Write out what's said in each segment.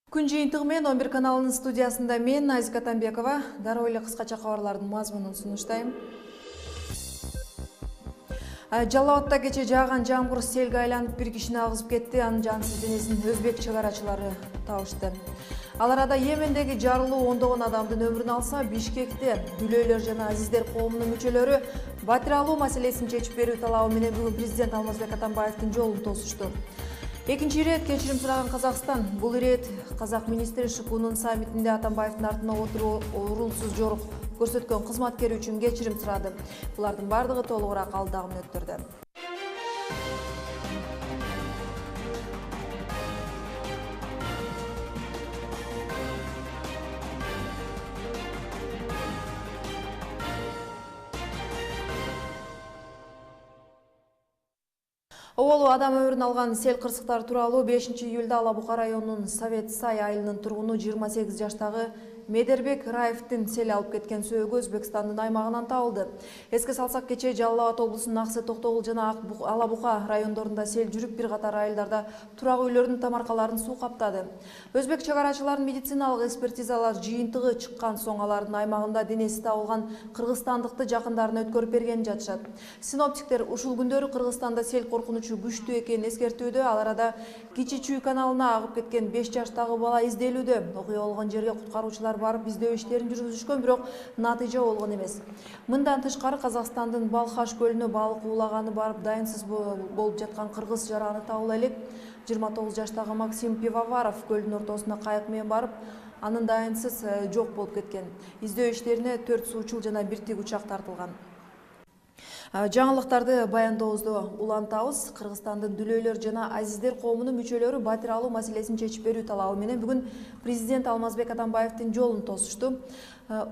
Күн жыйынтыгы менен 11 каналынын студиясында мен Назика Атамбекова дароо эле кыскача кабарлардын мазмунун сунуштайм. Жалал Абадта кече жааган жамгыр селге айланып бир кишини агызып кетти. Анын жансыз денесин өзбек чек арачылары табышты. Ал арада Йемендеги жарылуу ондогон адамдын өмүрүн алса, Бишкекте дүлөйлөр жана азиздер коомунун мүчөлөрү батир алуу маселесин чечип берүү талабы менен бүгүн президент Алмазбек Атамбаевдин жолун тосушту. Экинчи ирет кечирим сураган Казакстан. Бул ирет Казак министри ШКУнун саммитинде Атамбаевдин артына отуруу урунсуз жорук көрсөткөн кызматкери үчүн кечирим сурады. Булардын бардыгы толугураак алдагы мүнөттөрдө. Оолу адам өмүрүн алган сел кырсыктары тууралуу 5-июлда Ала Бука районунун Совет Сай айылынын тургуну 28 жаштагы Медербек Раевдин сел алып кеткен сөөгү Өзбекстандын аймагынан табылды. Эске салсак, кече Жалал Абад облусунун Аксы Токтогул жана Ала Бука райондорунда сел жүрүп, бир катар айылдарда турак үйлөрдүн тамаркаларын суу каптады. Өзбек чек арачыларынын медициналык экспертизалар жыйынтыгы чыккан соң алардын аймагында денеси табылган кыргызстандыкты жакындарына өткөрүп бергенин жатышат. Синоптиктер ушул күндөрү Кыргызстанда сел коркунучу күчтүү экенин эскертүүдө. Ал арада Кичи Чүй каналына агып кеткен 5 жаштагы бала изделүүдө. Окуя болгон жерге куткаруучулар барып издөө иштерин жүргүзүшкөн, бирок натыйжа болгон эмес. Мындан тышкары Казакстандын Балхаш көлүнө балык уулаганы барып дайынсыз болуп жаткан кыргыз жараны табыла элек. 29 жаштагы Максим Пивоваров көлдүн ортосуна кайык менен барып, анын дайынсыз жок болуп кеткен. Издөө иштерине 4 суучул жана 1 тигучак тартылган. Жаңылыктарды баяндаабызды улантабыз. Кыргызстандын дүлөйлөр жана азиздер коомунун мүчөлөрү батир алуу маселесин чечип берүү талабы менен бүгүн президент Алмазбек Атамбаевдин жолун тосушту.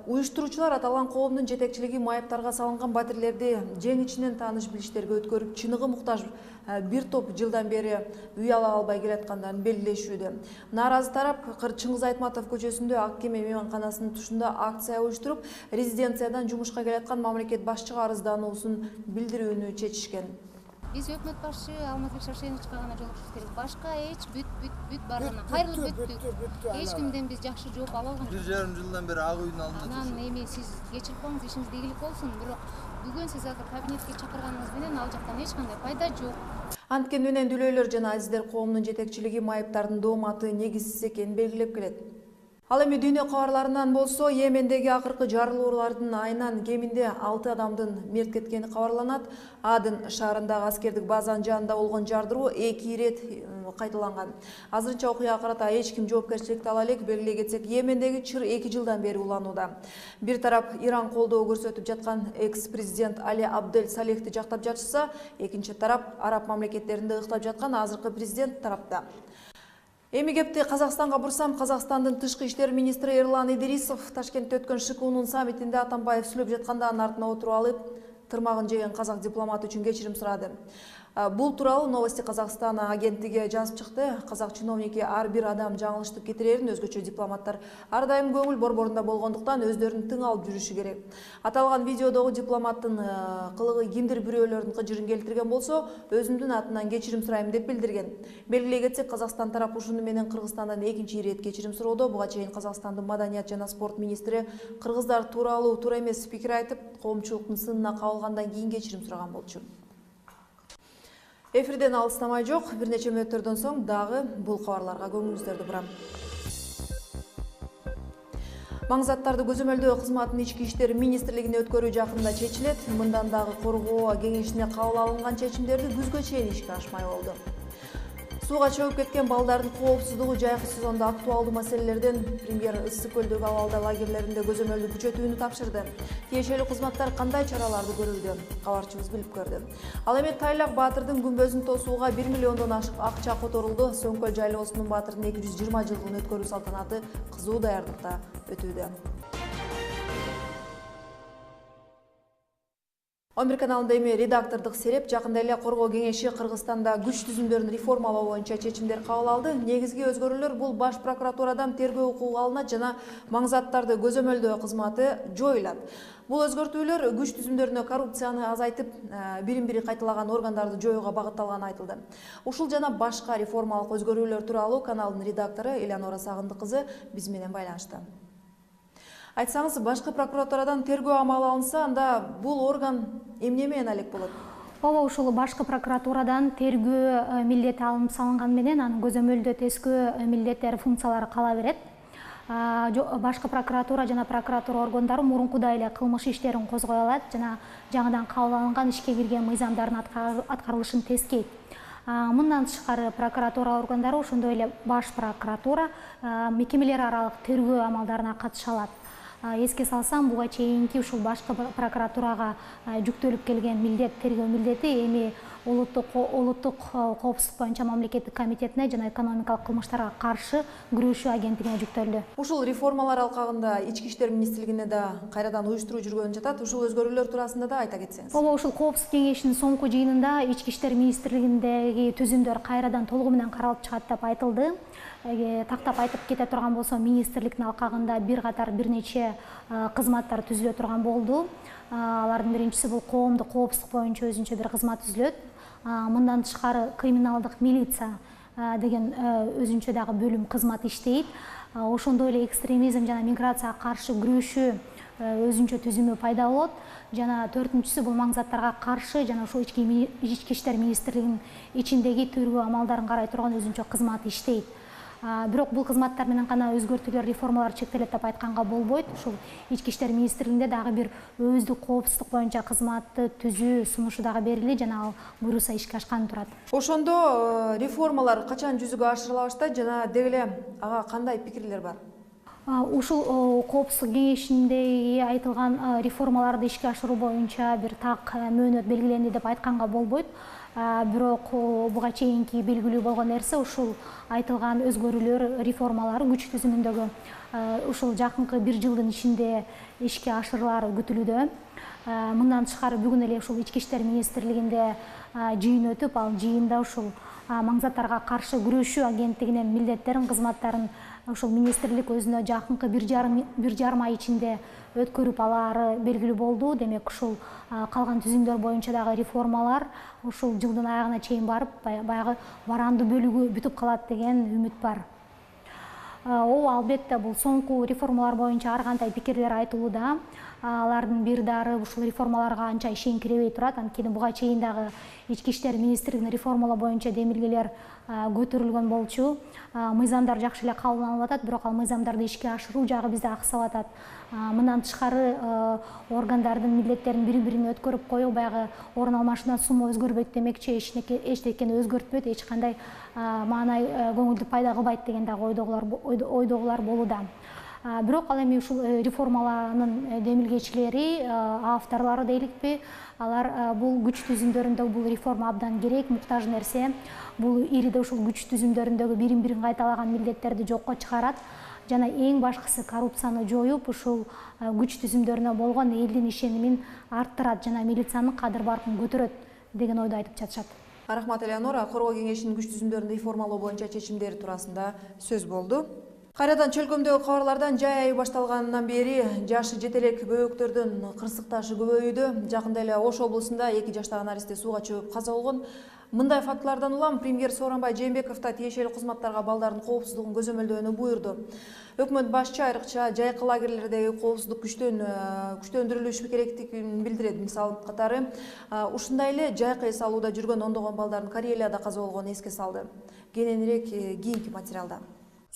Уюштуруучулар аталган коомдун жетекчилиги майыптарга салынган батирлерди жең ичинен тааныш билиштерге өткөрүп, чыныгы муктаж бир топ жылдан бери үй ала албай келаткандарын белгилешүүдө. Нааразы тарап Чыңгыз Айтматов көчөсүндө Ак Кеме мейманканасынын тушунда акция уюштуруп, резиденциядан жумушка келаткан мамлекет башчыга арыздануусун билдирүүнү чечишкен. Биз өкмөт башчы Алмазбек Шаршеновичке гана жолугушубуз керек. Башка эч бүт баарына кайрылып бүттүк. Эч кимден биз жакшы жооп ала алган жокпуз. 1,5 жылдан бери ак үйдүн алдында турушат. Анан эми сиз кечирип коюңуз, ишиңиз ийгилик болсун. Бирок бүгүн сиз азыр кабинетке чакырганыңыз менен ал жактан эч кандай пайда жок. Анткени менен дүлөйлөр жана азиздер коомунун жетекчилиги майыптардын дооматы негизсиз экенин белгилеп келет. Ал эми дүйнө кабарларынан болсо, Йемендеги акыркы жарылуулардын айынан кеминде 6 адамдын мерт кеткени кабарланат. Адын шаарындагы аскердик базанын жанында болгон жардыруу 2 ирет кайталанган. Азырынча окуяга карата эч ким жоопкерчиликти ала элек. Белгилей кетсек, Йемендеги чыр 2 жылдан бери уланууда. Бир тарап Иран колдоо көрсөтүп жаткан экс-президент Али Абдель Салехти жактап жатышса, экинчи тарап араб мамлекеттеринде ыктап жаткан азыркы президент тарапта. Эми кепти Казакстанга бурсам, Казакстандын тышкы иштер министри Эрлан Идрисов Ташкентте өткөн ШКУнун саммитинде Атамбаев сүйлөп жатканда анын артына отуруп алып, тырмагын жеген казак дипломаты үчүн кечирим сурады. Бул тууралуу Новости Казахстана агенттиги жазып чыкты. Казак чиновники ар бир адам жаңылыштып кетирерин, өзгөчө дипломаттар ар дайым көңүл борборунда болгондуктан өздөрүн тың алып жүрүшү керек. Аталган видеодогу дипломаттын кылыгы кимдир бирөөлөрдүн кыжырын келтирген болсо, өзүмдүн атынан кечирим сурайм деп билдирген. Белгилей кетсек, Казакстан тарап ушуну менен Кыргызстандан экинчи ирет кечирим суроодо. Буга чейин Казакстандын маданият жана спорт министри кыргыздар тууралуу туура эмес пикир айтып, коомчулуктун сынына кабылгандан кийин кечирим сураган болчу. Эфирден алыстамай жок, бир нече мүнөттөрдөн соң дагы бул кабарларга көңүлүңүздөрдү бурам. Маңзаттарды көзөмөлдөө кызматынын ички иштер министрлигине өткөрүү жакында чечилет. Мындан дагы коргоо кеңешине кабыл алынган чечимдерди күзгө чейин ишке ашмай болду. Сууга чөгүп кеткен балдардын коопсуздугу жайкы сезондо актуалдуу маселелерден премьер Ысык көлдөгү абалда лагерлеринде көзөмөлдү күчөтүүнү тапшырды. Тиешелүү кызматтар кандай чараларды көрүүдө? Кабарчыбыз билип көрдү. Ал эми Тайлак Баатырдын күмбөзүн тосууга 1 миллиондон ашык акча которулду. Сөңкөл жайлоосунун Баатырдын 220 жылдыгын өткөрүү салтанаты кызуу даярдыкта өтүүдө. Америка каналында эми редактордук сереп жакында эле Коргоо кеңеши Кыргызстанда күч түзүмдөрүн реформалоо боюнча чечимдер кабыл алды. Негизги өзгөрүүлөр бул баш прокуратурадан тергөө укугу алынат жана маңзаттарды көзөмөлдөө кызматы жоюлат. Бул өзгөртүүлөр күч түзүмдөрүнө коррупцияны азайтып, бирин-бири кайталаган органдарды жоюуга багытталганы айтылды. Ушул жана башка реформалык өзгөрүүлөр тууралуу каналдын редактору Элеонора Сагындык кызы биз менен байланышта. Айтсаңыз, башкы прокуратурадан тергөө амалы алынса, анда бул орган эмне менен алек болот? Ооба, ушул башкы прокуратурадан тергөө милдети алынып салынган менен анын көзөмөлдөө тескөө милдеттери, функциялары кала берет. Башкы прокуратура жана прокуратура органдары мурункудай эле кылмыш иштерин козгой алат жана жаңыдан кабыл алынган ишке кирген мыйзамдардын аткарылышын тескейт. Мындан тышкары прокуратура органдары ошондой эле баш прокуратура мекемелер аралык тергөө амалдарына катыша алат. Эске салсам, буга чейинки ушул башкы прокуратурага жүктөлүп келген милдет, тергөө милдети эми улуттук коопсуздук боюнча мамлекеттик комитетине жана экономикалык кылмыштарга каршы күрөшүү агенттигине жүктөлдү. Ушул реформалар алкагында Ички иштер министрлигине да кайрадан уюштуруу жүргөнү жатат. Ушул өзгөрүүлөр туурасында да айта кетсеңиз. Ооба, ушул коопсуздук кеңешинин соңку жыйынында Ички иштер министрлигиндеги түзүмдөр кайрадан толугу менен каралып чыгат деп айтылды. Тактап айтып кете турган болсо, министрликтин алкагында бир нече кызматтар түзүлө турган болду. Алардын биринчиси бул коомдук коопсуздук боюнча өзүнчө бир кызмат түзүлөт. Мындан тышкары криминалдык милиция деген өзүнчө дагы бөлүм кызмат иштейт. Ошондой эле экстремизм жана миграцияга каршы күрөшүү өзүнчө түзүмү пайда болот. Жана төртүнчүсү бул маңзаттарга каршы жана ошо ички иштер министрлигинин ичиндеги тергөө амалдарын карай турган өзүнчө кызмат иштейт. Бирок бул кызматтар менен гана өзгөртүүлөр, реформалар чектелет деп айтканга болбойт. Ушул Ички иштер министрлигинде дагы бир өздүк коопсуздук боюнча кызматты түзүү сунушу дагы берилди жана ал буюрса ишке ашканы турат. Ошондо реформалар качан жүзүгө ашырыла баштайт жана деги эле ага кандай пикирлер бар? Ушул коопсуздук кеңешиндеги айтылган реформаларды ишке ашыруу боюнча бир так мөөнөт белгиленди деп айтканга болбойт. Бирок буга чейинки белгилүү болгон нерсе ушул айтылган өзгөрүүлөр, реформалар күч түзүмүндөгү ушул жакынкы бир жылдын ичинде ишке ашырылары күтүлүүдө. Мындан тышкары бүгүн эле ушул Ички иштер министрлигинде жыйын өтүп, ал жыйында ушул маңзаттарга каршы күрөшүү агенттигинин милдеттерин, кызматтарын ушул министрлик өзүнө жакынкы бир жарым ай ичинде өткөрүп алары белгилүү болду. Демек ушул калган түзүмдөр боюнча дагы реформалар ушул жылдын аягына чейин барып, баягы барандуу бөлүгү бүтүп калат деген үмүт бар. Ооба, албетте бул соңку реформалар боюнча ар кандай пикирлер айтылууда. Алардын бир дары ушул реформаларга анча ишенкиребей турат. Анткени буга чейин дагы Ички иштер министрлигинин реформалоо боюнча демилгелер көтөрүлгөн болчу. Мыйзамдар жакшы эле кабылданып атат, бирок ал мыйзамдарды ишке ашыруу жагы бизде аксап атат. Мындан тышкары органдардын милдеттерин бири-бирине өткөрүп коюу, баягы орун алмашынан сумма өзгөрбөйт демекчи, эчтекени өзгөртпөйт, эч кандай маанай көңүлдү пайда кылбайт деген дагы ойдогулар болууда. Бирок ал эми ушул реформалардын демилгечилери, авторлору дейликпи, алар бул күч түзүмдөрүндөгү бул реформа абдан керек, муктаж нерсе. Бул ириде ушул күч түзүмдөрүндөгү бирин-бирин кайталаган милдеттерди жокко чыгарат жана эң башкысы коррупцияны жоюп, ушул күч түзүмдөрүнө болгон элдин ишенимин арттырат жана милициянын кадыр-баркын көтөрөт деген ойду айтып жатышат. Рахмат, Элеонора. Коргоо кеңешинин күч түзүмдөрүн реформалоо боюнча чечимдери туурасында сөз болду. Кайрадан чөлкөмдөгү кабарлардан жай айы башталганынан бери жашы жетелек бөбөктөрдүн кырсыкташы көбөйүүдө. Жакында эле Ош облусунда 2 жаштагы наристе сууга чөгүп каза болгон. Мындай фактылардан улам премьер Сооронбай Жээнбеков да тиешелүү кызматтарга балдардын коопсуздугун көзөмөлдөөнү буйрду. Өкмөт башчы айрыкча жайкы лагерлердеги коопсуздук күчтөндүрүлүшү керектигин билдирет. Мисалы катары ушундай эле жайкы эс алууда жүргөн ондогон балдардын Карелияда каза болгонун эске салды. Кененирээк кийинки материалда.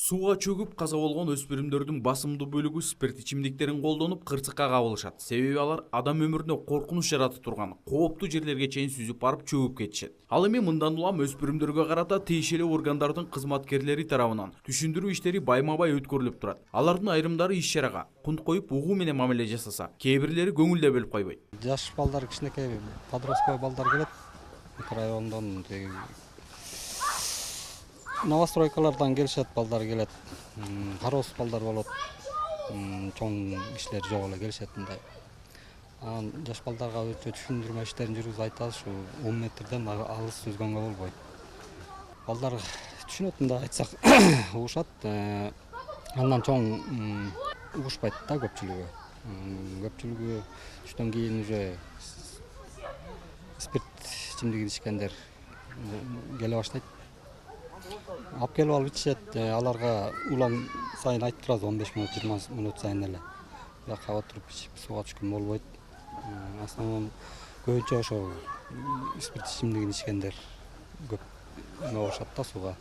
Сууга чөгүп каза болгон өспүрүмдөрдүн басымдуу бөлүгү спирт ичимдиктерин колдонуп кырсыкка кабылышат. Себеби алар адам өмүрүнө коркунуч жаратып турган кооптуу жерлерге чейин сүзүп барып чөгүп кетишет. Ал эми мындан улам өспүрүмдөргө карата тиешелүү органдардын кызматкерлери тарабынан түшүндүрүү иштери байма-бай өткөрүлүп турат. Алардын айрымдары иш чарага кунт коюп угуу менен мамиле жасаса, кээ бирлери көңүл да бөлүп койбойт. Жаш балдар, кичинекей подростковый балдар келет. Микрорайондон новостройкалардан келишет, балдар келет. Кароосуз балдар болот. Чоң кишилер жок эле келишет мындай. Анан жаш балдарга өтө түшүндүрмө иштерин жүргүзүп айтабыз, ушу 10 метрден алыс сүзгөнгө болбойт. Балдар түшүнөт, мындай айтсак, угушат. Андан чоң угушпайт да көпчүлүгү. Көпчүлүгү түштөн кийин уже спирт ичимдигин ичкендер келе баштайт. Алып келип алып ичишет. Аларга улам сайын айтып турабыз, 15 мүнөт, 20 мүнөт сайын эле. Жакка отуруп ичип сууга түшкөн болбойт. Основном көбүнчө ошо спирт ичимдигин ичкендер көп болушат да сууга.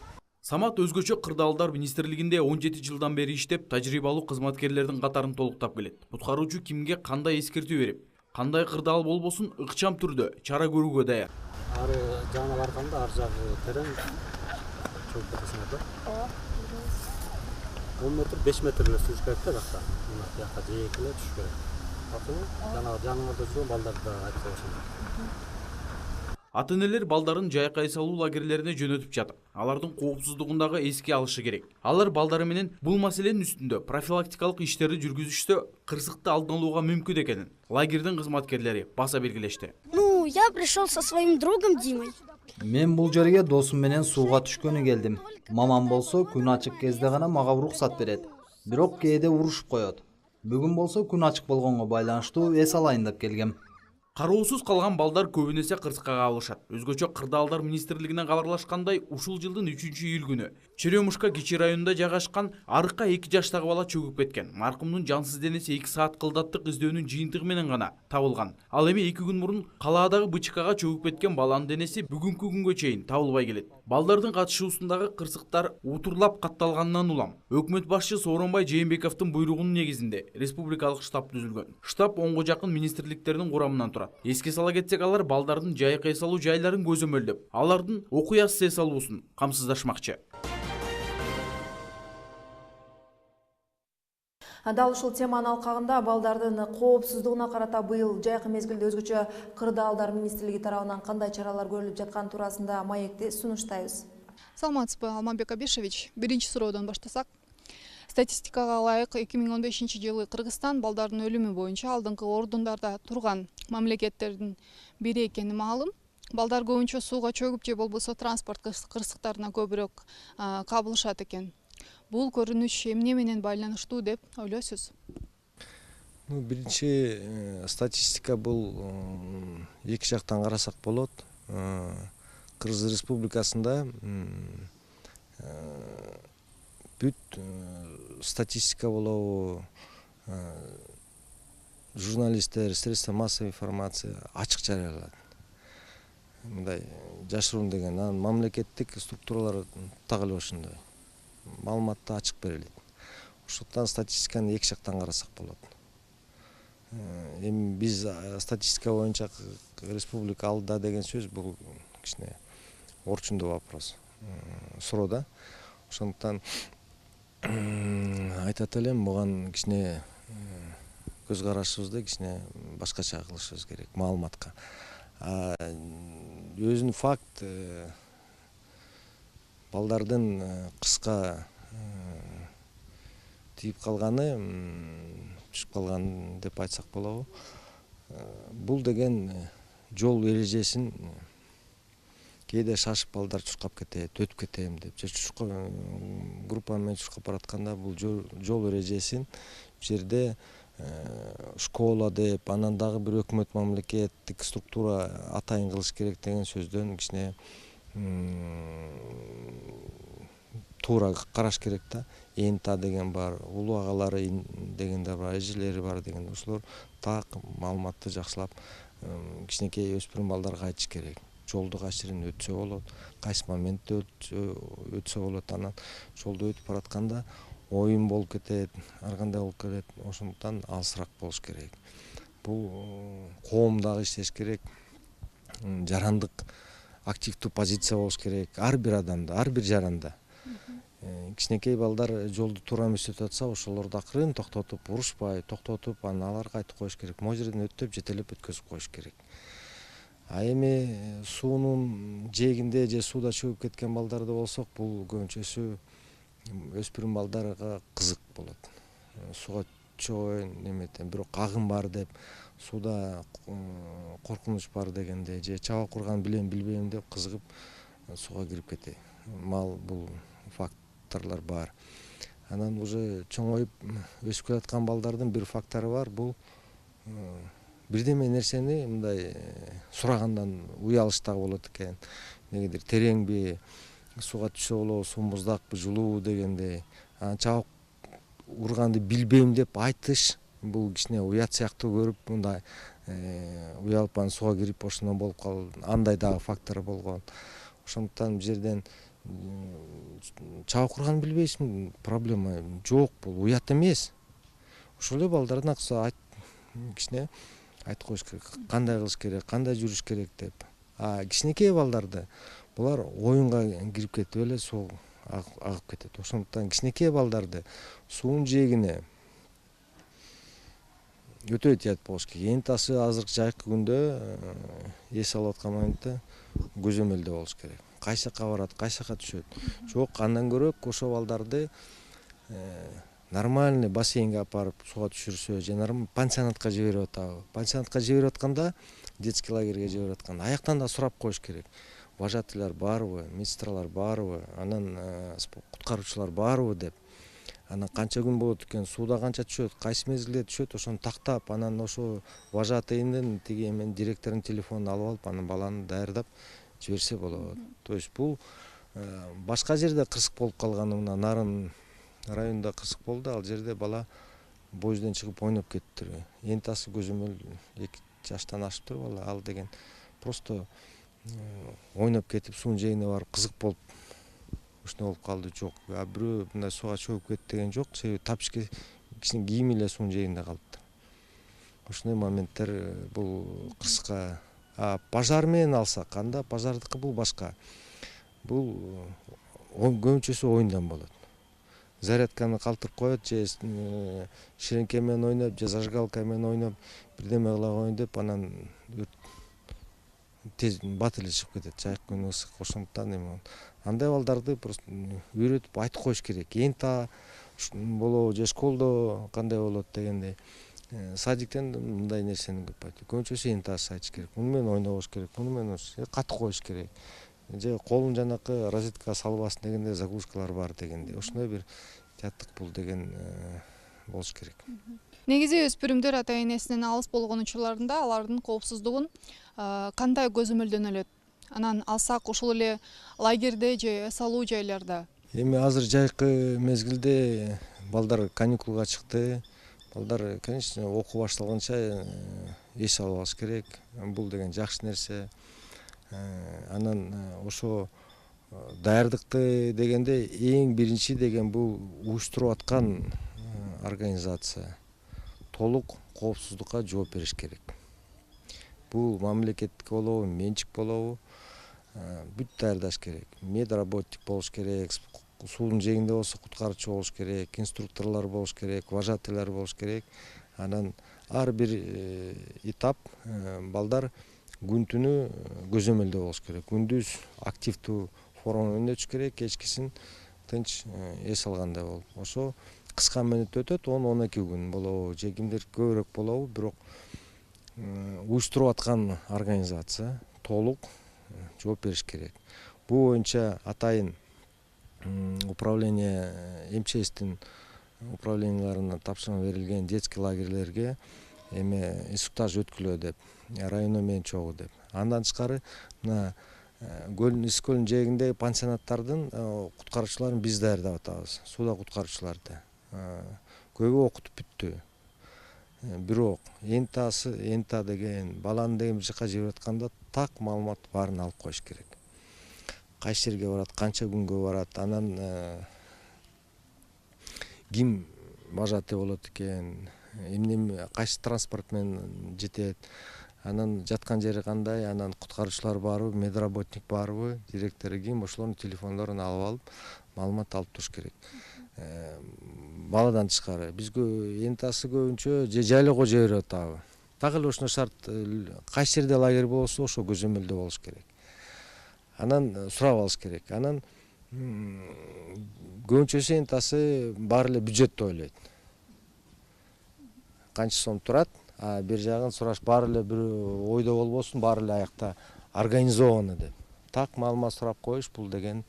Самат өзгөчө кырдаалдар министрлигинде 17 жылдан бери иштеп, тажрыйбалуу кызматкерлердин катарын толуктап келет. Буткаруучу кимге кандай эскертүү берип, кандай кырдаал болбосун ыкчам түрдө чара көрүүгө даяр. Ары жагына барганда ар жагы терең. Чоң кетесиң да. 10 метр, 5 метр эле суу керек да жакта. Мына жакка жээк эле түшүш керек. Жанагы жаңыларда жүргөн балдарды айтып коюшат. Ата-энелер балдарын жайкай салуу лагерлерине жөнөтүп жатат. Алардын коопсуздугун эске алышы керек. Алар балдары менен бул маселенин үстүндө профилактикалык иштерди жүргүзүштө кырсыкты алдын алууга мүмкүн экенин лагердин кызматкерлери баса белгилешти. Я пришел со своим другом Димой. Мен бул жерге досум менен сууга түшкөнү келдим. Мамам болсо күн ачык кезде гана мага уруксат берет. Бирок кээде урушуп коет. Бүгүн болсо күн ачык болгонго байланыштуу эс алайын деп келгем. Кароосуз калган балдар көбүнесе кырсыкка кабылышат. Өзгөчө кырдаалдар министрлигинен кабарлашкандай, ушул жылдын 3-июль күнү Черемушка кичи районунда жайгашкан арыкка 2 жаштагы бала чөгүп кеткен. Маркумдун жансыз денеси 2 саат кылдаттык издөөнүн жыйынтыгы менен гана табылган. Ал эми 2 күн мурун калаадагы бычкага чөгүп кеткен баланын денеси бүгүнкү күнгө чейин табылбай келет. Балдардын катышуусундагы кырсыктар утурлап катталганынан улам өкмөт башчы Сооронбай Жээнбековдун буйругунун негизинде республикалык штаб түзүлгөн. Штаб 10го жакын министрликтердин курамынан турат. Эске сала кетсек, алар балдардын жайкай салуу жайларын көзөмөлдөп, алардын окуясыз эс алуусун камсыздашмакчы. Дал ушул теманын алкагында балдардын коопсуздугуна карата быйыл жайкы мезгилде өзгөчө кырдаалдар министрлиги тарабынан кандай чаралар көрүлүп жатканы туурасында маекти сунуштайбыз. Саламатсызбы, Алмамбек Абишевич. Биринчи суроодон баштасак. Статистикага ылайык 2015 жылы Кыргызстан балдардын өлүмү боюнча алдыңкы ордундарда турган мамлекеттердин бири экени маалым. Балдар көбүнчө сууга чөгүп же болбосо транспорт кырсыктарына көбүрөөк кабылышат экен. Бул көрүнүш эмне менен байланыштуу деп ойлойсуз? Биринчи статистика бул эки жактан карасак болот. Кыргыз Республикасында бүт статистика болобу, журналисттер, средства массовой информация ачык жарыяланат. Мындай жашыруун деген, анан мамлекеттик структуралар так эле ошондой. Маалыматты ачык берилет. Ошондуктан статистиканы эки жактан карасак болот. Эми биз статистика боюнча республика алдыда деген сөз бул кичине орчундуу вопрос, суроо да. Ошондуктан айтат элем, буган кичине көз карашыбызды кичине башкача кылышыбыз керек маалыматка. Өзүнүн факт балдардын кыска тийип калганы, түшүп калган деп айтсак болобу. Бул деген жол эрежесин кээде шашып балдар чуркап кетет, өтүп кетем деп, же группа менен чуркап баратканда бул жол эрежесин бул жерде школа деп, анан дагы бир өкмөт мамлекеттик структура атайын кылыш керек деген сөздөн кичине туура караш керек да. Энта деген бар, улуу агалары дегендер бар, эжелери бар деген. Ошолор так маалыматты жакшылап кичинекей өспүрүм балдарга айтыш керек. Жолду кайчырын өтсө болот, кайсы моментте өтсө болот. Анан жолду өтүп баратканда оюн болуп кетет, ар кандай болуп кетет. Ошондуктан алысыраак болуш керек. Бул коом дагы иштеш керек. Жарандык активдүү позиция болуш керек. Ар бир адамда, ар бир жаранда. Кичинекей балдар жолду туура эмес өтүп атса, ошолорду акырын токтотуп, урушпай токтотуп, анан аларга айтып коюш керек. Могу жерден өт деп жетелеп өткөзүп коюш керек. Эми суунун жээгинде же сууда чөгүп кеткен балдарды болсок, бул көбүнчөсү өспүрүм балдарга кызык болот. Сууга түшө неметен, бирок агым бар деп, сууда коркунуч бар дегенде, же чаба курган билем билбейм деп кызыгып сууга кирип кетти. Мал бул факторлор бар. Анан уже чоңоюп өсүп келаткан балдардын бир фактору бар, бул бирдеме нерсени мындай сурагандан уялыш дагы болот экен. Негедир тереңби, сууга түшсө болобу, суу муздакпы, жылуубу дегендей. Анан чабып урганды билбейм деп айтыш, бул кичине уят сыяктуу көрүп, мындай уялып анан сууга кирип ошондон болуп калып, андай дагы фактор болгон. Ошондуктан бул жерден чабып курганды билбейсиң, проблема жок, бул уят эмес. Ошол эле балдардын акысы кичине айтып коюш керек, кандай кылыш керек, кандай жүрүш керек деп. Кичинекей балдарды булар оюнга кирип кетип эле суу агып кетет. Ошондуктан кичинекей балдарды суунун жээгине өтө этият болуш керек. Энтасы азыркы жайкы күндө эс алып аткан моментте көзөмөлдө болуш керек. Кайсы жака барат, кайсы жака түшөт. Жок, андан көрөк ошол балдарды нормальный бассейнге апарып сууга түшүрсө, же пансионатка жиберип атабы. Пансионатка жиберип атканда, детский лагерьге жиберип атканда аяктан да сурап коюш керек. Вожатыйлар барбы, медсестралар барбы, анан куткаруучулар барбы деп. Анан канча күн болот экен, сууда канча түшөт, кайсы мезгилде түшөт, ошону тактап, анан ошо вожатыйнын тиги эмен директордун телефонун алып алып, анан баланы даярдап жиберсе болот. То есть бул башка жерде кырсык болуп калган, мына Нарын районунда кырсык болду, ал жерде бала боюздон чыгып ойноп кетиптир. Энтасы көзөмөл 2 жаштан ашыптыр бала, ал деген просто ойноп кетип суунун жээгине барып кызык болуп ушундай болуп калды. Жок, бирөө мындай сууга чөгүп кетти деген жок, себеби тапишке кичине кийими эле суунун жээгинде калыптыр. Ошондой моменттер бул кырсыкка. Пожар менен алсак, анда пожардыкы бул башка. Бул көбүнчөсү оюндан болот. Зарядканы калтырып коет, же ширеңке менен ойноп, же зажигалка менен ойноп, бирдеме кыла коеюн деп, анан тез бат эле чыгып кетет, жайкы күн ысык. Ошондуктан эми андай балдарды просто үйрөтүп айтып коюш керек. Энта болобу, же школдо кандай болот дегендей. Садиктен мындай нерсени көп айтып. Көбүнчөсү энтасы айтыш керек. Муну менен ойнобош керек, муну менен катты коюш керек. Же колун жанакы розеткага салбасын дегенде заглушкалар бар дегенде. Ошондой бир тияттык бул деген болуш керек. Негизи өспүрүмдөр ата энесинен алыс болгон учурларында алардын коопсуздугун кандай көзөмөлдөнөлөт? Анан алсак ошол эле лагерде же эс алуу жайларда. Эми азыр жайкы мезгилде балдар каникулга чыкты. Балдар, конечно, окуу башталганча эс алып алыш керек. Бул деген жакшы нерсе. Анан ошо даярдыкты дегенде эң биринчи деген бул уюштуруп аткан организация толук коопсуздукка жооп бериш керек. Бул мамлекеттик болобу, менчик болобу, бүт даярдаш керек. Медработник болуш керек, суунун жээгинде болсо куткаруучу болуш керек, инструкторлор болуш керек, вожатыйлар болуш керек. Анан ар бир этап балдар күн түнү көзөмөлдө болуш керек. Күндүз активдүү форма менен өтүш керек, кечкисин тынч эс алгандай болуп. Ошо кыска мөөнөттө өтөт, 10-12 күн болобу, же кимдир көбүрөөк болобу, бирок уюштуруп аткан организация толук жооп бериш керек. Бул боюнча атайын управление МЧСтин управленияларына тапшырма берилген детский лагерлерге эме инструктаж өткүлөө деп, районо менен чогуу деп. Андан тышкары мына Исик көлүнүн жээгиндеги пансионаттардын куткаруучуларын биз даярдап атабыз. Сууда куткаруучуларды. Көбү окутуп бүттү. Бирок энта деген баланы деген бир жака жиберип атканда так маалымат баарын алып коюш керек. Кайсы жерге барат, канча күнгө барат, анан ким вожатый болот экен, эмне кайсы транспорт менен жетет, анан жаткан жери кандай, анан куткаруучулар барбы, медработник барбы, директору ким, ошолордун телефондорун алып алып, маалымат алып туруш керек. Баладан тышкары бизге энтасы көбүнчө же жайлоого жиберип атабы. Так эле ошондой шарт, кайсы жерде лагерь болсо ошо көзөмөлдө болуш керек. Анан сурап алыш керек. Анан көбүнчөсү энтасы баары эле бюджетти ойлойт. канча сом турат, а бир жагын сураш баары эле бир ойдо болбосун, баары эле аякта организовано деп. Так маалымат сурап коюш бул деген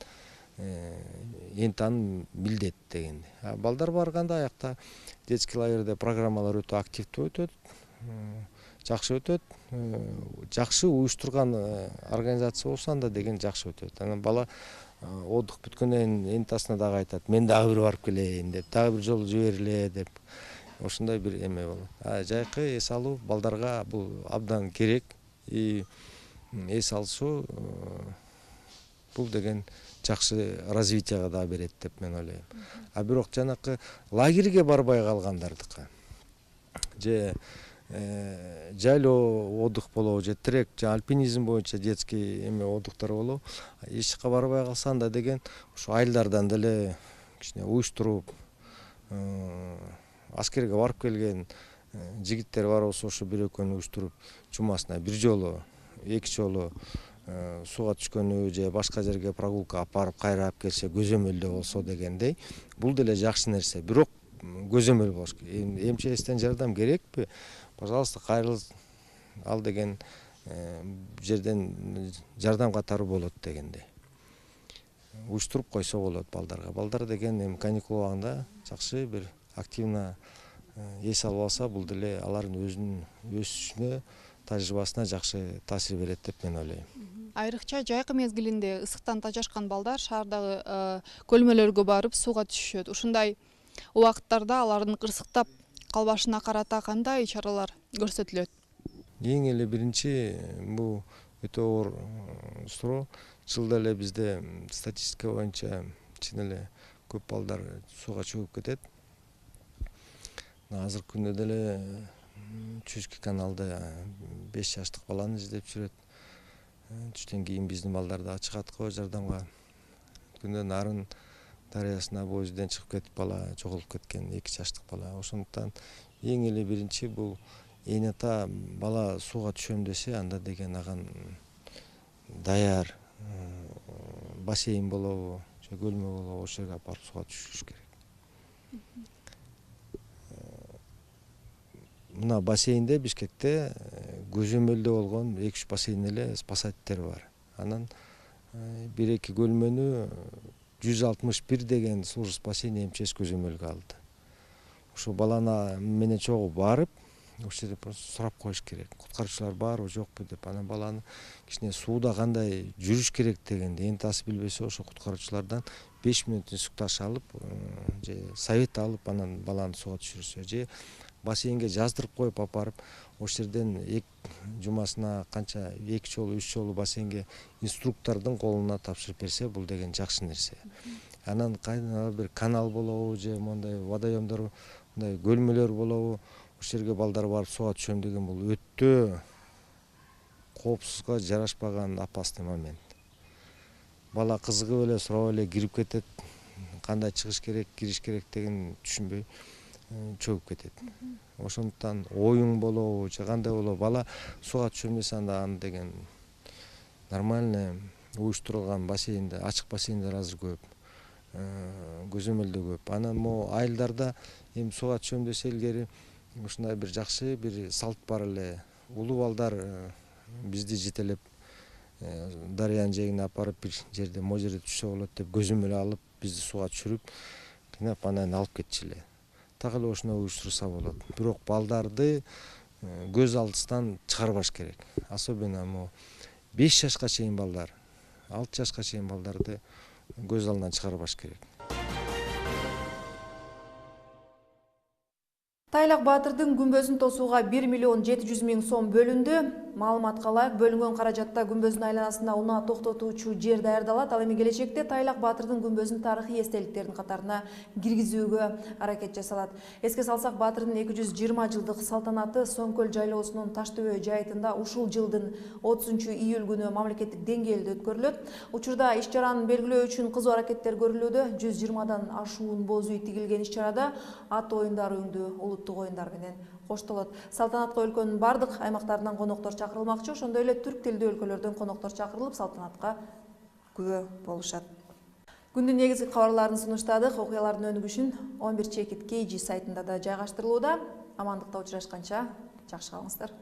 энтанын милдет дегенди. Балдар барганда аякта детский лагерде программалар өтө активдүү өтөт, жакшы өтөт, жакшы уюштурган организация болсо анда деген жакшы өтөт. Анан бала отдых бүткөндөн кийин энтасына дагы айтат, мен дагы бир барып келейин деп, дагы бир жолу жибериле деп. Ошондой бир эме болот. Жайкы эс алуу балдарга бул абдан керек. И эс алышуу бул деген жакшы развитияга да берет деп мен ойлойм. А бирок жанакы лагерге барбай калгандардыкы же жайлоо отдых болобу, же трек, же альпинизм боюнча детский эме отдыхтар болобу, эч жака барбай калса анда деген ушу айылдардан деле кичине уюштуруп, аскерге барып келген жигиттер бар болсо ошо бир экөөнү уюштуруп, жумасына бир жолу, эки жолу сууга түшкөнү же башка жерге прогулка апарып кайра алып келсе, көзөмөлдө болсо дегендей, бул деле жакшы нерсе. Бирок көзөмөл болуш керек. МЧСтен жардам керекпи? Пожалуйста, кайрыл ал деген жерден жардам катары болот дегендей. Уюштуруп койсо болот балдарга. Балдар деген каникул убагында жакшы бир активно эс алып алса, бул деле алардын өзүнүн өсүшүнө, тажрыйбасына жакшы таасир берет деп мен ойлойм. Айрыкча жайкы мезгилинде ысыктан тажашкан балдар шаардагы көлмөлөргө барып сууга түшүшөт. Ушундай убакыттарда алардын кырсыктап калбашына карата кандай чаралар көрсөтүлөт? Эң эле биринчи бул өтө оор суроо. Жылда эле бизде статистика боюнча чын эле көп балдар сууга чөгүп кетет. Азыркы күндө деле Чүзкү каналда 5 жаштык баланы издеп жүрөт. Түштөн кийин биздин балдар да чыгат го жардамга. Күндө Нарын дарыясына боюзден чыгып кетип бала жоголуп кеткен 2 жаштык бала. Ошондуктан эң эле биринчи бул эне ата бала сууга түшөм десе, анда деген аган даяр бассейн болобу, же көлмө болобу, ошол жерге апарып сууга түшүрүш керек. Мына бассейнде Бишкекте көзөмөлдө болгон 2-3 бассейн эле спасательдер бар. Анан 1-2 көлмөнү 161 деген суу бассейн МЧС көзөмөлгө алды. Ошо баланы менен чогуу барып, ошол жерде просто сурап коюш керек. Куткаруучулар барбы, жокпу деп. Анан баланы кичине сууда кандай жүрүш керек дегенди энтасы билбесе, ошо куткаруучулардан 5 мүнөт инструктаж алып, же совет алып, анан баланы сууга түшүрүшсө, же бассейнге жаздырып коюп апарып, ошол жерден жумасына канча 2 жолу 3 жолу бассейнге инструктордун колуна тапшырып берсе, бул деген жакшы нерсе. Анан кайда бир канал болобу, же мондай водоемдор, мындай көлмөлөр болобу, ошол жерге балдар барып сууга түшөм деген бул өтө коопсузга жарашпаган опасный момент. Бала кызыгып эле сурап эле кирип кетет, кандай чыгыш керек, кириш керек деген түшүнбөй чөгүп кетет. Ошондуктан оюн болобу, же кандай болобу, бала сууга түшөм десе, анда аны деген нормально уюштурулган бассейнде, ачык бассейндер азыр көп, көзөмөлдө көп. Анан могу айылдарда эми сууга түшөм десе илгери ушундай бир жакшы бир салт бар эле. Улуу балдар бизди жетелеп дарыянын жээгине апарып бир жерде могу жерде түшсө болот деп көзөмөл алып, бизди сууга түшүрүп, кыйнап анан алып кетчү эле. Так эле ошондой уюштурса болот. Бирок балдарды көз алдыстан чыгарбаш керек. Особенно могу 5 жашка чейин балдар, 6 жашка чейин балдарды көз алдынан чыгарбаш керек. Тайлак Баатырдын күмбөзүн тосууга 1 миллион 700 миң сом бөлүндү. Маалыматка ылайык, бөлүнгөн каражатта күмбөздүн айланасында унаа токтотуучу жер даярдалат. Ал эми келечекте Тайлак Баатырдын күмбөзүн тарыхый эстеликтердин катарына киргизүүгө аракет жасалат. Эске салсак, Баатырдын 220 жылдык салтанаты Соңкөл жайлоосунун Таштөбө жайытында ушул жылдын 30-июль күнү мамлекеттик деңгээлде өткөрүлөт. Учурда иш-чараны белгилөө үчүн кызуу аракеттер көрүлүүдө. 120дан ашуун боз үй тигилген иш-чарада ат оюндары өңдүү улуттук оюндар менен коштолот. Салтанатка өлкөнүн бардык аймактарынан коноктор чакырылмакчы, ошондой эле түрк тилдүү өлкөлөрдөн коноктор чакырылып, салтанатка күбө болушат. Күндүн негизги кабарларын сунуштадык. Окуялардын өнүгүшүн 11 чекит KG сайтында да жайгаштырылууда. Амандыкта учурашканча жакшы калыңыздар.